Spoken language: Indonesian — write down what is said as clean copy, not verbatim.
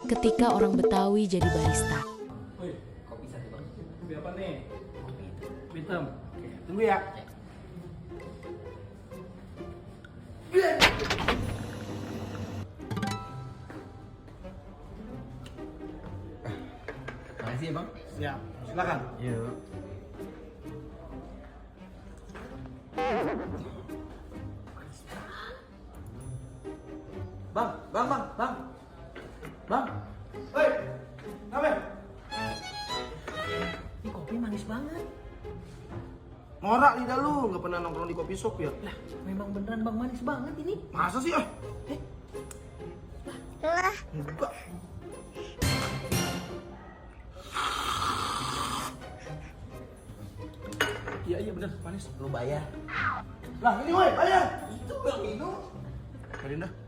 ketika orang Betawi jadi barista. Woi, kopi satu bang. Kopi apa nih? Kopi itu. Hitam. Oke, tunggu ya. Makasih ya bang. Siap, silakan. Yuk. Bang. Hei, apa? Ini kopi manis banget. Norak lidah lu, nggak pernah nongkrong di kopi shop ya? Lah, memang beneran bang manis banget ini. Masa sih? Enggak. Iya bener manis. Lu bayar. Lah ini woi, bayar. Itu yang minum. Biarin dah.